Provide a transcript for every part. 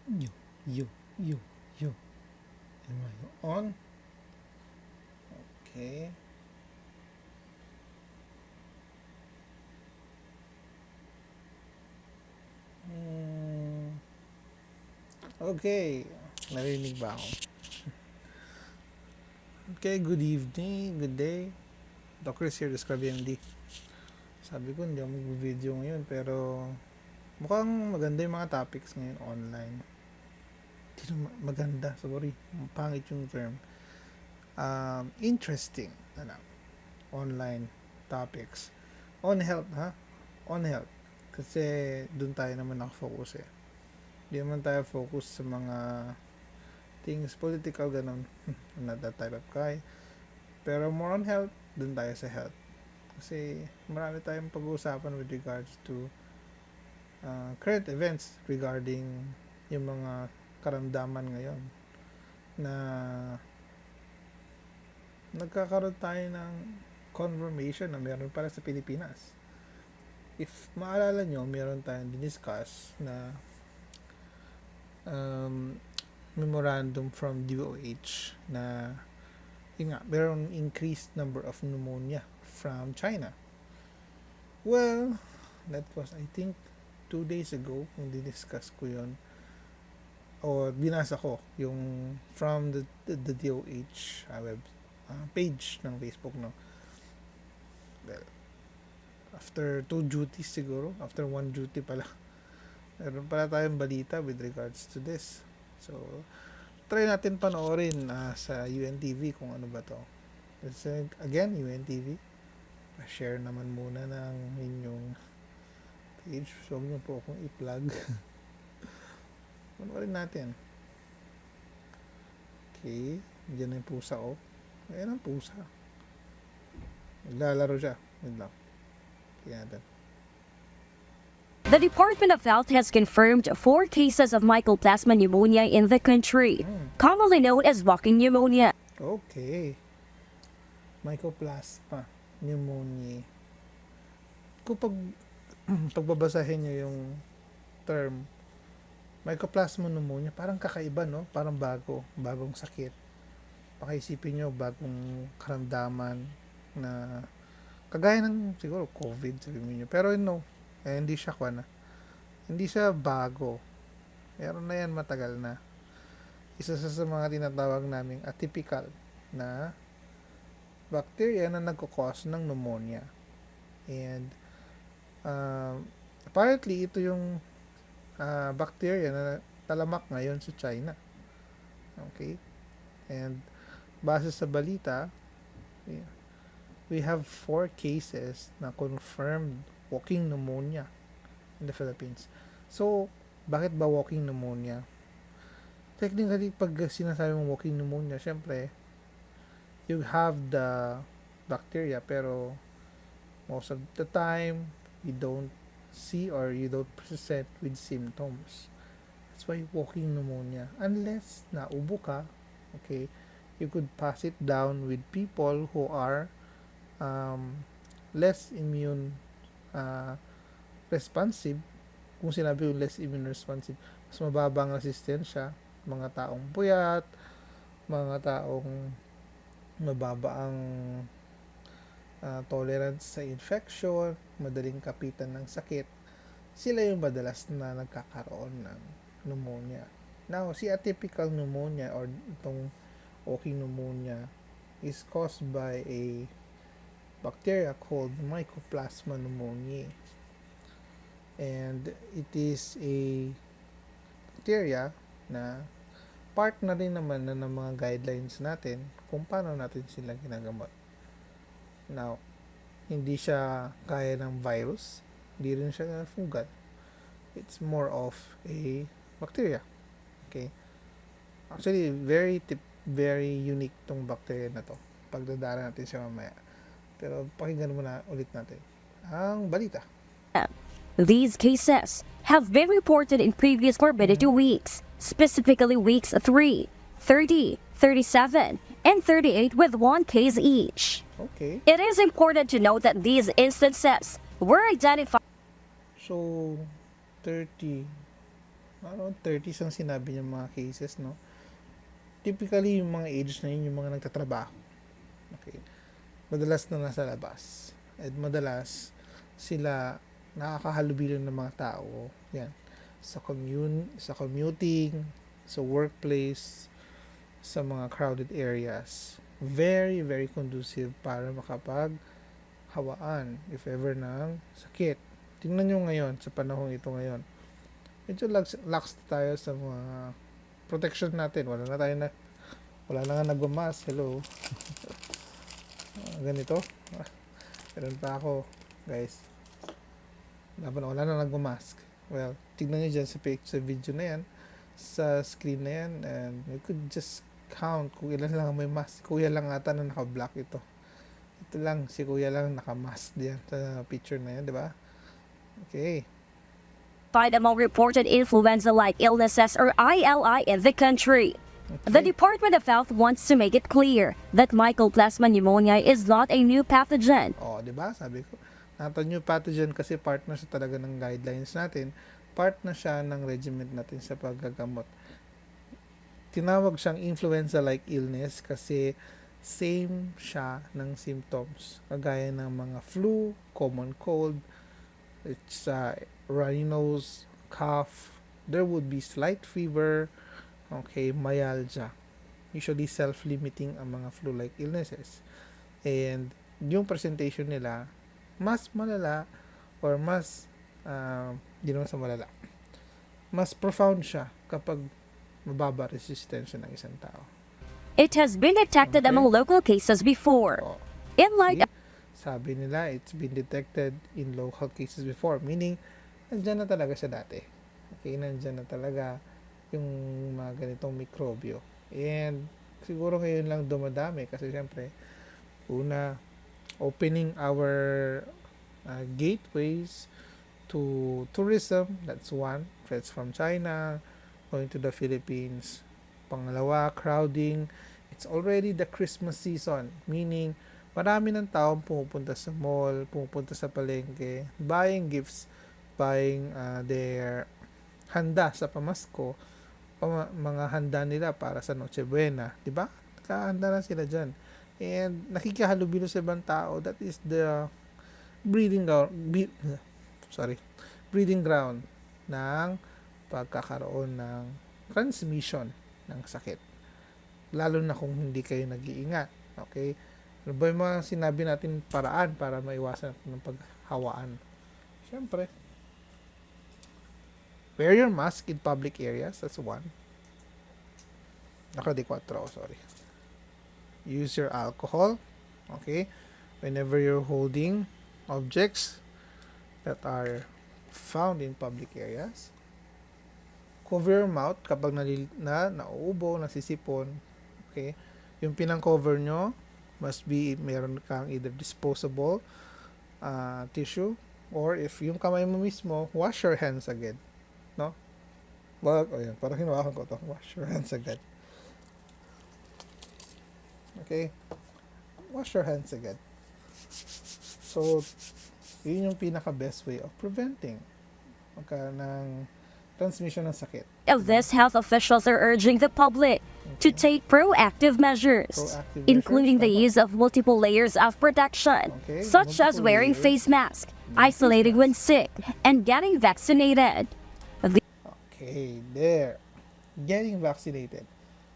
You, you, you, you. Am I on? Okay. Mm, okay. Narinig ba ako? Okay, good evening, good day. Ito Chris here, Describe MD. Sabi ko hindi ako mag-video ngayon pero mukhang maganda yung mga topics ngayon online. Hindi maganda, sorry. Pangit yung term. Interesting. Online topics. On health, ha? On health. Kasi dun tayo naman nakafocus eh. Hindi naman tayo focus sa mga things political, ganun. Not that type of guy. Pero more on health, dun tayo sa health. Kasi marami tayong pag-uusapan with regards to current events regarding yung mga karamdaman ngayon na nagkakaroon tayo ng confirmation na meron pala sa Pilipinas. If maalala nyo, meron tayong diniscuss na memorandum from DOH na yun nga, meron increased number of pneumonia from China. Well, that was I think 2 days ago kung diniscuss ko yun o binasa ko yung from the DOH web page ng Facebook, no. Well, after 2 duties siguro, after 1 duty pala, meron pala tayong balita with regards to this. So try natin panoorin sa UNTV kung ano ba to. Kasi again, UNTV, share naman muna ng inyong page. So huwag nyo po akong i-plug. Panoorin natin. Okay, dyan na yung pusa oh. Ayan ang pusa. Naglalaro siya. Yun lang. Tingnan natin. The Department of Health has confirmed 4 cases of mycoplasma pneumonia in the country, commonly known as walking pneumonia. Okay. Mycoplasma pneumonia. Kung pagbabasahin nyo yung term mycoplasma pneumonia, parang kakaiba, no? Parang bagong sakit. Pakiisipin nyo, bagong karamdaman na kagaya ng siguro COVID, sabihin nyo. Pero no, hindi siya hindi siya bago. Meron na yan matagal na. Isa sa mga tinatawag naming atypical na bacteria na nagkakos ng pneumonia. And apparently ito yung bacteria na talamak ngayon sa China. Okay? And base sa balita, we have 4 cases na confirmed walking pneumonia in the Philippines. So, bakit ba walking pneumonia? Technically, pag sinasabi mong walking pneumonia, syempre, you have the bacteria, pero most of the time, you don't see or you don't present with symptoms. That's why walking pneumonia. Unless naubo ka, okay, you could pass it down with people who are less immune responsive. Kung sinabi yung less immune responsive, mas mababa ang resistensya, mga taong puyat, mga taong mababa ang tolerance sa infection, madaling kapitan ng sakit, sila yung madalas na nagkakaroon ng pneumonia. Now, si atypical pneumonia or itong walking pneumonia is caused by a bacteria called mycoplasma pneumoniae. And it is a bacteria na part na rin naman ng mga guidelines natin kung paano natin sila ginagamot. Now, hindi siya kaya ng virus, hindi rin siya fungal. It's more of a bacteria. Okay? Actually, very unique tong bacteria na to. Pagdadaanan natin siya mamaya. Pero pakinggan muna ulit natin ang balita. These cases have been reported in previous morbidity weeks, specifically weeks 3, 30, 37, and 38 with 1 case each. Okay. It is important to note that these instances were identified So, 30. around 30s ang sinabi niya mga cases, no? Typically, yung mga age na yun, yung mga nagtatrabaho. Okay. Madalas na nasa labas. At madalas, sila nakakahalubilo ng mga tao. Yan. Sa commuting, sa workplace, sa mga crowded areas. Very, very conducive para makapag-hawaan, if ever, ng sakit. Tingnan nyo ngayon, sa panahon ito ngayon. Medyo lax tayo sa mga protection natin. Wala na nga nagmamask. Hello. Ganito. Meron pa ako, guys. Wala na nagmamask. Well, tignan nyo dyan sa video na yan, sa screen na yan, and you could just count kung ilan lang may mask. Kuya lang ata na naka-black ito. Ito lang, si kuya lang naka-mask diyan sa picture na yan, di ba? Okay. Find among reported influenza-like illnesses or ILI in the country. The Department of Health wants to make it clear that Mycoplasma pneumonia is not a new pathogen. Oh, di ba? Sabi ko, not a new pathogen kasi part na siya talaga ng guidelines natin. Part na siya ng regimen natin sa paggagamot. Tinawag siyang influenza-like illness kasi same siya ng symptoms. Kagaya ng mga flu, common cold, it's runny nose, cough, there would be slight fever, okay, myalgia. Usually self-limiting ang mga flu-like illnesses. And yung presentation nila, mas malala or mas, di naman sa malala, mas profound siya kapag mababa resistensya ng isang tao. It has been detected Okay. among local cases before. Oh, In light see? Sabi nila, it's been detected in local cases before. Meaning, nandyan na talaga siya dati. Okay, nandyan na talaga yung mga ganitong mikrobyo. And siguro ngayon lang dumadami kasi syempre, una, opening our gateways to tourism, that's one. That's from China, going to the Philippines. Pangalawa, crowding. It's already the Christmas season, meaning marami ng taong pumupunta sa mall, pumupunta sa palengke, buying gifts, buying their handa sa pamasko, mga handa nila para sa Noche Buena, di ba? Nakahanda na sila dyan. And nakikihalubilo sa ibang tao, that is the breeding ground ng pagkakaroon ng transmission ng sakit. Lalo na kung hindi kayo nag-iingat. Okay? Ano ba yung mga sinabi natin paraan para maiwasan ng paghawaan? Siyempre, wear your mask in public areas. That's one. Naka-4, sorry. Use your alcohol. Okay? Whenever you're holding objects that are found in public areas. Cover your mouth kapag nauubo, nasisipon. Okay? Yung pinang-cover nyo must be, meron kang either disposable tissue, or if yung kamay mo mismo, wash your hands agad. No? Well, ayan, parang hinawakan ko to. Wash your hands agad. Okay? Wash your hands agad. So, yun yung pinaka-best way of preventing ng transmission ng sakit. of this, health officials are urging the public to take proactive measures, including the use of multiple layers of protection, Okay, such as multiple wearing layers. face masks, isolating when sick, and getting vaccinated. Okay, there. Getting vaccinated.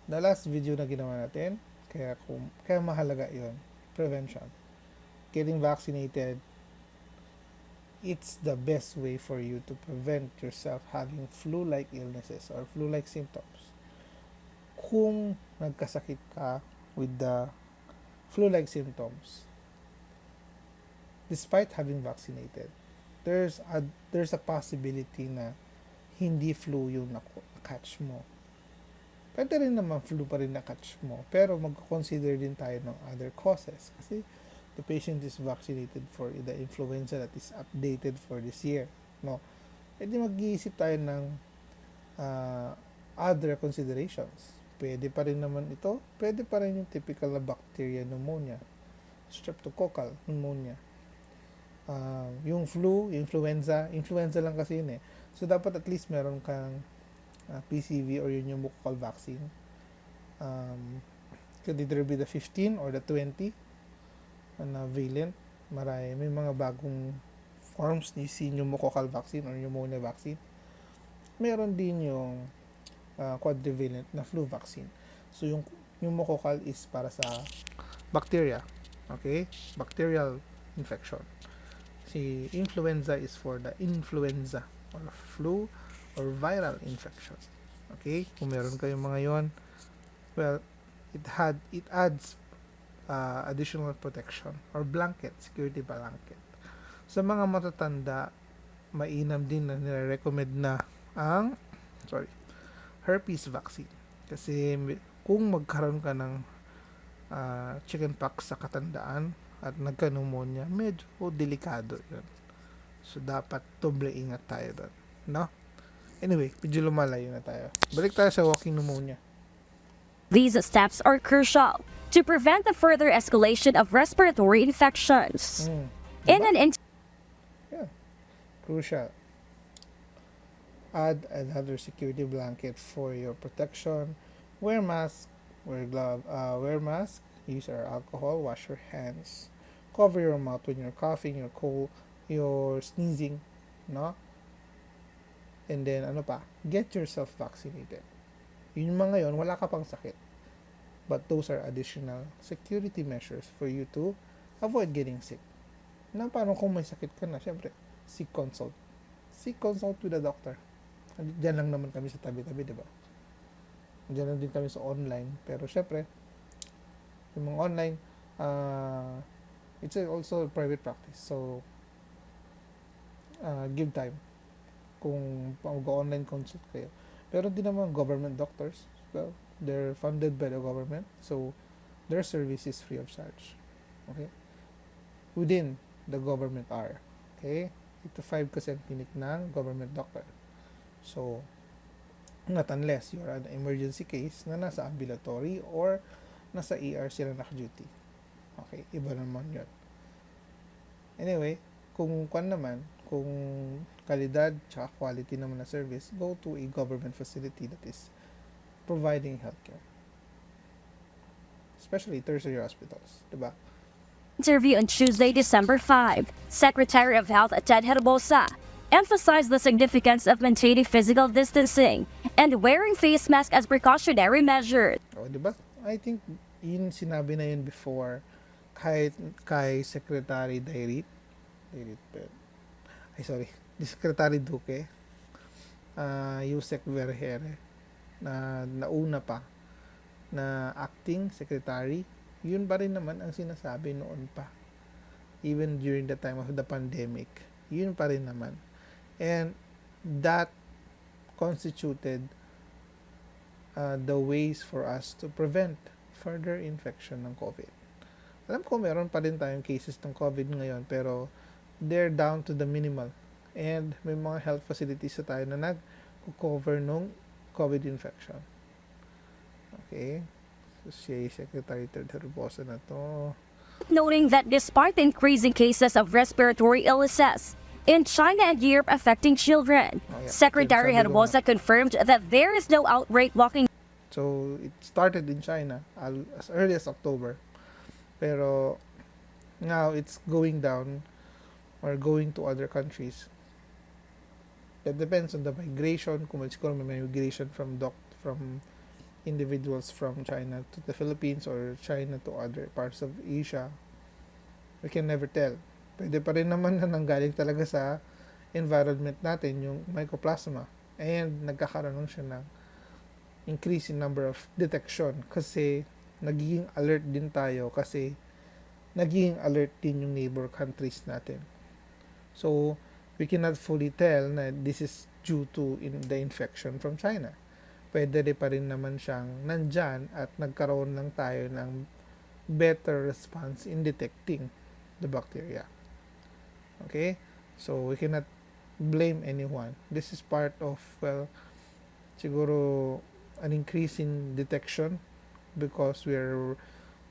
The last video na ginawa natin, kaya mahalaga yon, prevention. Getting vaccinated, it's the best way for you to prevent yourself having flu-like illnesses or flu-like symptoms. Kung nagkasakit ka with the flu-like symptoms, despite having vaccinated, there's a possibility na hindi flu yung na-catch mo. Pwede rin naman flu pa rin na-catch mo, pero mag-consider din tayo ng other causes kasi the patient is vaccinated for the influenza that is updated for this year. No? Pwede mag-iisip tayo ng other considerations. Pwede pa rin naman ito, pwede pa rin yung typical na bacteria pneumonia, streptococcal pneumonia. Yung flu, influenza lang kasi yun eh. So, dapat at least meron kang PCV or yung pneumococcal vaccine. Could either be the 15 or the 20 na valent. May mga bagong forms ni pneumococcal vaccine or pneumonia vaccine. Meron din yung quadrivalent na flu vaccine. So yung pneumococcal is para sa bacteria. Okay? Bacterial infection. Si influenza is for the influenza or flu or viral infection. Okay? Kung meron kayong mga yon, well, it adds additional protection or blanket, security blanket. Sa mga matatanda, mainam din na nire-recommend na ang herpes vaccine. Kasi kung magkaroon ka ng chickenpox sa katandaan at nagka-pneumonia, medyo delikado yun. So, dapat doble ingat tayo doon. No? Anyway, medyo lumalayo na tayo. Balik tayo sa walking pneumonia. These steps are crucial to prevent the further escalation of respiratory infections. In an Crucial. Add another security blanket for your protection. Wear mask, wear mask, use our alcohol, wash your hands, cover your mouth when you're coughing, you're cold, you're sneezing, no? And then, get yourself vaccinated. Yung mga yon, wala ka pang sakit. But those are additional security measures for you to avoid getting sick. Na paano kung may sakit ka na? Siyempre, seek consult. Seek consult with a doctor. Diyan lang naman kami sa tabi-tabi, di ba? Diyan lang din kami sa online. Pero syempre, yung mga online, it's also private practice. So, give time kung mag-online consult kayo. Pero di naman government doctors. Well, they're funded by the government. So, their service is free of charge. Okay? Within the government are. Okay? 8 to 5 kasi ang clinic ng government doctor. So, not unless you're an emergency case na nasa ambulatory or nasa ER sila naka-duty. Okay, iba naman yun. Anyway, kung kalidad tsaka quality naman na service, go to a government facility that is providing healthcare. Especially tertiary hospitals, diba? interview on Tuesday, December 5, Secretary of Health Ted Herbosa emphasized the significance of maintaining physical distancing and wearing face masks as precautionary measures. Diba? I think yun sinabi na yun before kahit kay Secretary Secretary Duque, Yusek Vergere, na nauna pa na acting secretary, yun pa rin naman ang sinasabi noon pa. Even during the time of the pandemic, yun pa rin naman. And that constituted the ways for us to prevent further infection ng COVID. Alam ko meron pa rin tayong cases ng COVID ngayon, pero they're down to the minimal. And may mga health facilities na tayo na nag-cover nung COVID infection. Okay? So, si Secretary Ted Herbosa na to. Noting that despite the increasing cases of respiratory illnesses in China and Europe affecting children, Secretary Herbosa confirmed that there is no outbreak walking. So, it started in China as early as October. Pero, now it's going down or going to other countries. It depends on the migration. Kung may migration from individuals from China to the Philippines or China to other parts of Asia, we can never tell. Pwede pa rin naman na nanggaling talaga sa environment natin yung mycoplasma, and nagkakaroon siya ng increase in number of detection kasi nagiging alert din tayo kasi nagiging alert din yung neighbor countries natin. So, we cannot fully tell na this is due to the infection from China. Pwede pa rin naman siyang nandyan at nagkaroon lang tayo ng better response in detecting the bacteria. Okay? So, we cannot blame anyone. This is part of, siguro, an increase in detection because we're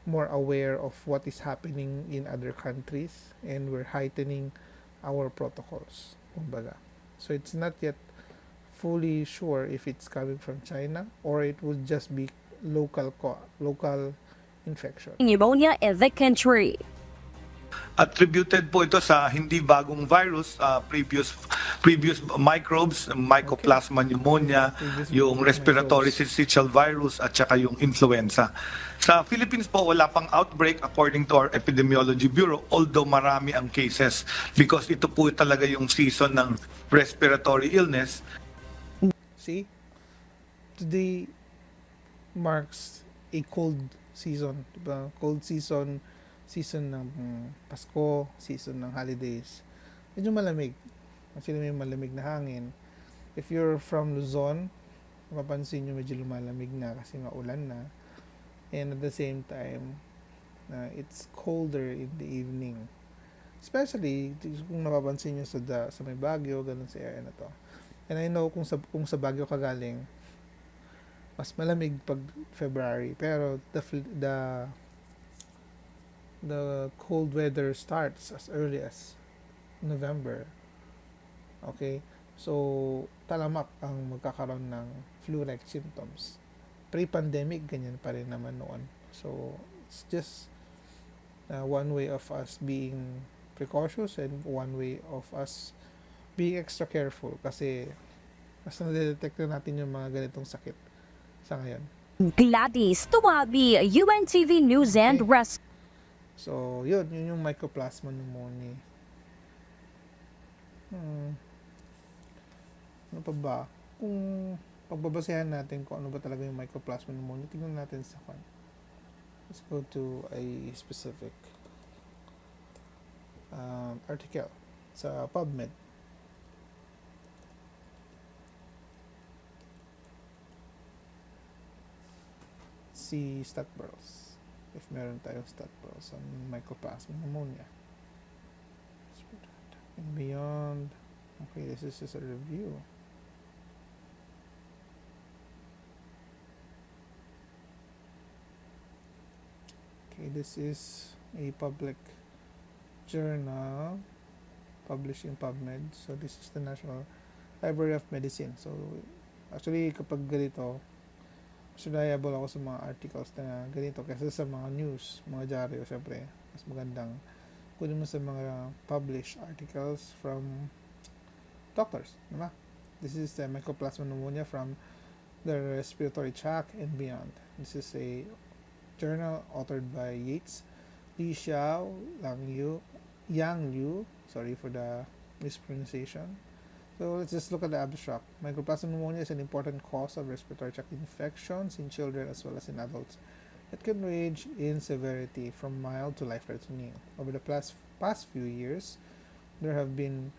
more aware of what is happening in other countries and we're heightening our protocols. Kumbaga. So, it's not yet fully sure if it's coming from China or it would just be local infection. Pneumonia in the country. Attributed po ito sa hindi bagong virus, previous microbes, Okay. Mycoplasma pneumonia, Previous yung respiratory microbes. syncytial virus at saka yung influenza. Sa Philippines po wala pang outbreak according to our Epidemiology Bureau, although marami ang cases because ito po talaga yung season ng respiratory illness. See, today marks a cold season, diba? Cold season, season ng Pasko, season ng holidays. Medyo malamig. Actually, may malamig na hangin. If you're from Luzon, mapapansin nyo medyo lumalamig na kasi maulan na. And at the same time, it's colder in the evening. Especially, kung napapansin nyo sa may Baguio, ganun sa area na to. And I know kung sa Baguio ka galing, mas malamig pag February. Pero the cold weather starts as early as November. Okay? So, talamak ang magkakaroon ng flu-like symptoms. Pre-pandemic, ganyan pa rin naman noon. So, it's just one way of us being precautious and one way of us being extra careful kasi mas na-detect na natin yung mga ganitong sakit sa ngayon. Gladys Tuwabi, UNTV News and Okay. Rescue. So, yun yung Mycoplasma pneumoniae. Ano pa ba? Kung pagbabasehan natin kung ano ba talaga yung Mycoplasma pneumoniae, tingnan natin sa kwan. Let's go to a specific article sa PubMed. Si StatBurrows. If meron tayong StatBurrows on Mycoplasma pneumonia. And beyond. Okay, this is just a review. Okay, this is a public journal published in PubMed. So this is the National Library of Medicine. So actually kapag ganito, mas reliable ako sa mga articles na ganito kaysa sa mga news, mga dyaryo. Syempre, mas magandang kunin mo sa mga published articles from doctors, diba? This is the Mycoplasma pneumonia from the respiratory tract and beyond. This is a journal authored by Yates, Li Xiao, Yang Liu, sorry for the mispronunciation. So let's just look at the abstract. Mycoplasma pneumonia is an important cause of respiratory tract infections in children as well as in adults. It can range in severity from mild to life-threatening. Over the past few years, there have been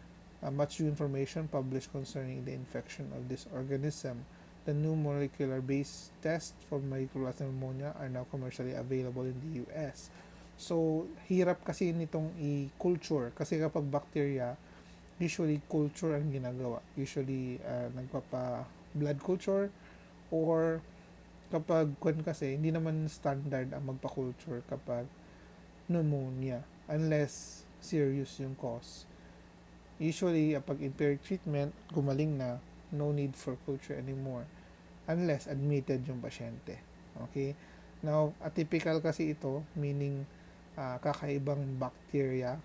much new information published concerning the infection of this organism. The new molecular-based tests for Mycoplasma pneumonia are now commercially available in the US. So, hirap kasi nitong i-culture kasi kapag bacteria, usually culture ang ginagawa. Usually, nagpapa-blood culture or kapag kasi, hindi naman standard ang magpa-culture kapag pneumonia unless serious yung cause. Usually, kapag empiric treatment, gumaling na, no need for culture anymore unless admitted yung pasyente. Okay? Now, atypical kasi ito, meaning kakaibang bacteria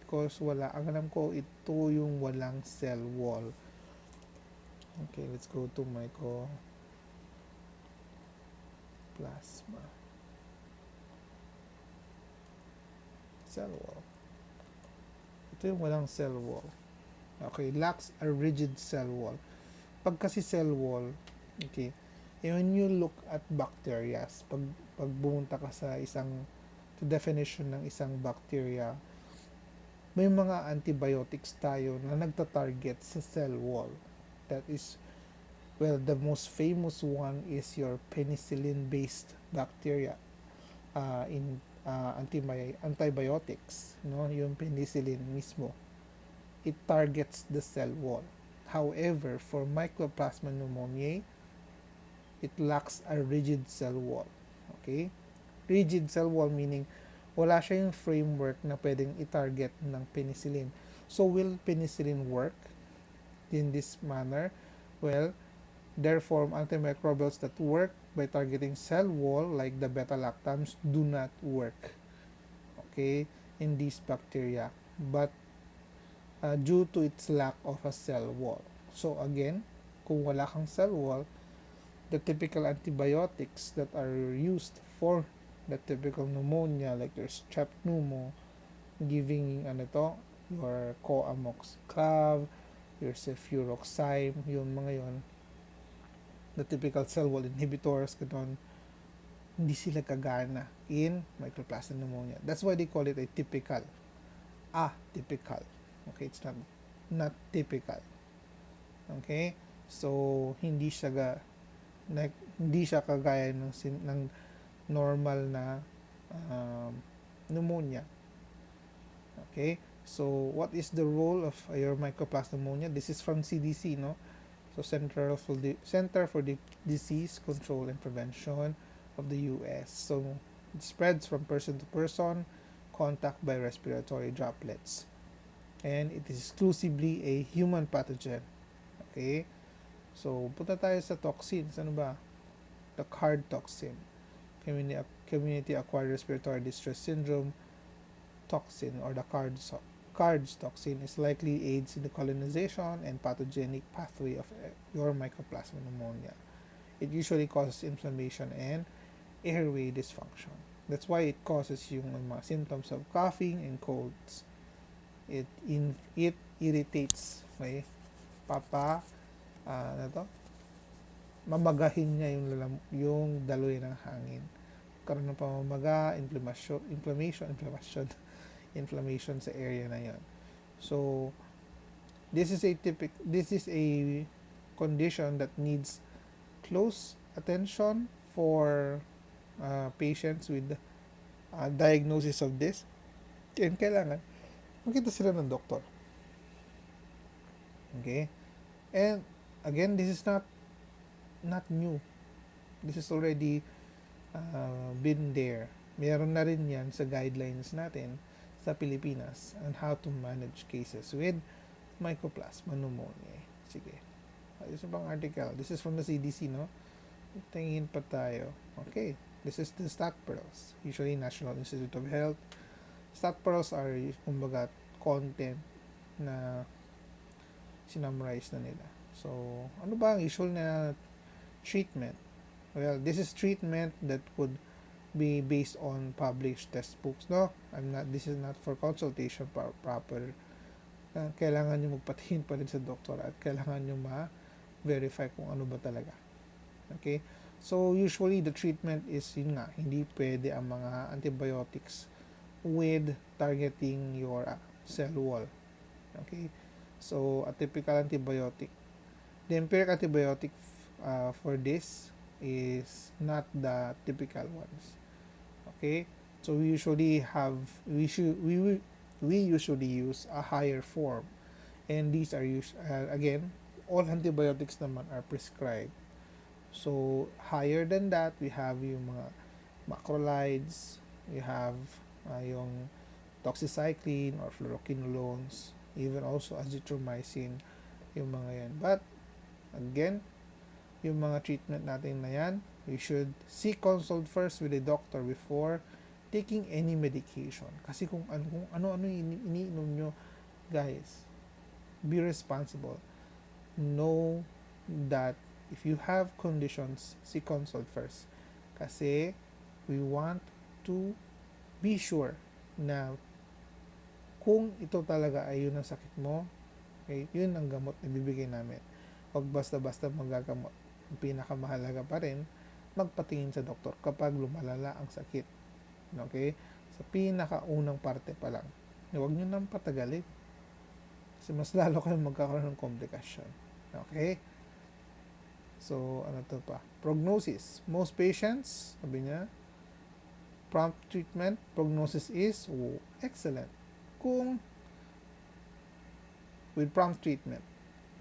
because wala, ang alam ko, ito yung walang cell wall. Okay, let's go to Mycoplasma. Cell wall. Ito yung walang cell wall. Okay, lacks a rigid cell wall. Pag kasi cell wall, okay, when you look at bacteria, pag bumunta ka sa definition ng isang bacteria, may mga antibiotics tayo na nagta-target sa cell wall. That is, well, the most famous one is your penicillin-based bacteria in antibiotics, no? Yung penicillin mismo. It targets the cell wall. However, for Mycoplasma pneumoniae, it lacks a rigid cell wall. Okay? Rigid cell wall meaning wala siya yung framework na pwedeng i-target ng penicillin. So, will penicillin work in this manner? Well, therefore, antimicrobials that work by targeting cell wall like the beta-lactams do not work, okay, in these bacteria, but due to its lack of a cell wall. So again, kung wala kang cell wall, the typical antibiotics that are used for the typical pneumonia, like your strep pneumo, giving ano to, your coamoxiclav, your cefuroxime, yung mga yon, the typical cell wall inhibitors, ganun, hindi sila kagana in mycoplasma pneumonia. That's why they call it a typical, atypical. Okay, it's not typical. Okay? So hindi siya hindi siya kagaya ng normal na um, pneumonia. Okay? So what is the role of your mycoplasma pneumonia? This is from CDC, no? So Center for Disease Control and Prevention of the US. So it spreads from person to person, contact by respiratory droplets. And it is exclusively a human pathogen. Okay? So punta tayo sa toxins. Ano ba? The CARD toxin. Community Acquired Respiratory Distress Syndrome toxin, or the CARDS toxin, is likely aids in the colonization and pathogenic pathway of your mycoplasma pneumonia. It usually causes inflammation and airway dysfunction. That's why it causes yung mga symptoms of coughing and colds. It irritates, okay? Mamagahin niya yung daloy ng hangin. Karoon ng pamamaga, inflammation sa area na yan. So this is a condition that needs close attention for patients with diagnosis of this, and kailangan makita sila ng doktor. Okay? And again, this is not new. This is already been there. Meron na rin yan sa guidelines natin sa Pilipinas on how to manage cases with mycoplasma pneumonia. Sige. Ayos na bang article? This is from the CDC, no? Tingin pa tayo. Okay. This is the stat pearls. Usually National Institute of Health. Stat pearls are, kumbaga, content na sinummarize na nila. So, ano ba ang usual na treatment? Well, this is treatment that could be based on published textbooks, no? This is not for consultation proper. Kailangan nyo magpatingin pa rin sa doktor at kailangan nyo ma-verify kung ano ba talaga. Okay? So, usually the treatment is yun nga, hindi pwede ang mga antibiotics with targeting your cell wall. Okay? So, a typical antibiotic. The empiric antibiotic for this is not the typical ones. Okay? So we usually use a higher form, and these are again, all antibiotics naman are prescribed. So higher than that, we have yung mga macrolides, we have yung doxycycline or fluoroquinolones, even also azithromycin, yung mga yan. But again, yung mga treatment natin na yan, you should seek consult first with a doctor before taking any medication. Kasi kung ano-ano iniinom nyo, guys, be responsible. Know that if you have conditions, seek consult first. Kasi we want to be sure na kung ito talaga ay yun ang sakit mo, okay, yun ang gamot na bibigay namin. Huwag basta-basta magagamot. Ang pinakamahalaga pa rin, magpatingin sa doktor kapag lumalala ang sakit. Okay? Sa pinakaunang parte pa lang. Huwag nyo nang patagalin. Kasi mas lalo kayong magkakaroon ng komplikasyon. Okay? So, ano to pa? Prognosis. Most patients, sabi niya, prompt treatment, prognosis is excellent. Kung with prompt treatment.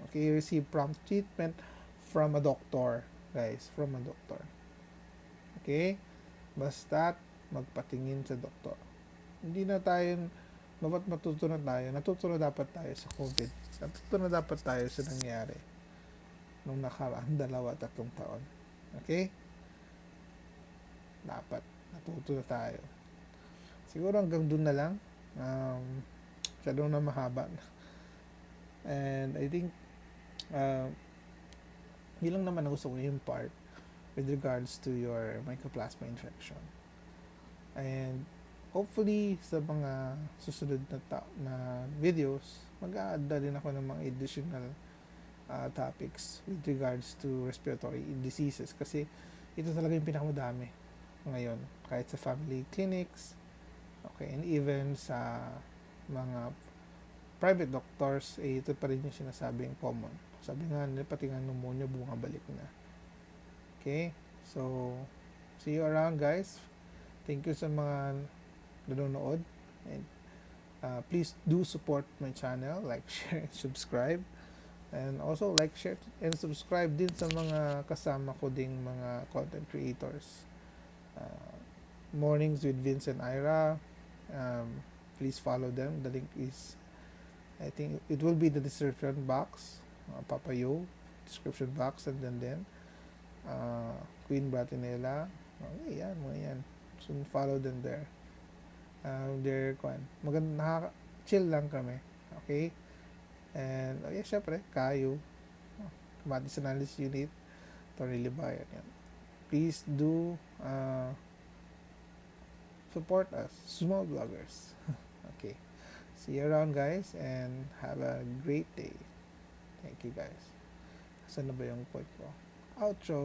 Okay, you receive prompt treatment from a doctor, guys, from a doctor. Okay? Basta magpatingin sa doktor. Hindi na tayo, matuto na tayo. Natuto na dapat tayo sa COVID. Natuto na dapat tayo sa nangyari. nung nakaraan 2-3 taon. Okay? Dapat natuto na tayo. Siguro hanggang dun na lang. Masyadong na mahaba. And I think yun lang naman ang gusto ko yung part with regards to your mycoplasma infection. And hopefully sa mga susunod na videos, mag-a-add na rin ako ng mga additional topics with regards to respiratory diseases kasi ito talaga yung pinakamadami ngayon kahit sa family clinics, okay, and even sa mga private doctors, ito pa rin yung sinasabing common. Sabi nga nila pati nga pneumonia bumabalik na. Okay, so see you around guys. Thank you sa mga nanonood, and please do support my channel, like, share, and subscribe. And also like, share, and subscribe din sa mga kasama ko ding mga content creators. Mornings with Vince and Ira. Please follow them. The link is, I think it will be the description box. Papa Yo, description box, and then Queen Bratinella. Okay, yan, mga yan. So follow them there. They're maganda, chill lang kami. Okay? And yeah, syempre, Kayo, Kamatis Analysis Unit, Tony Libayan. Yan. Please do support us, small vloggers. Okay. See you around guys, and have a great day. Thank you guys. Saan na ba yung point ko? Outro!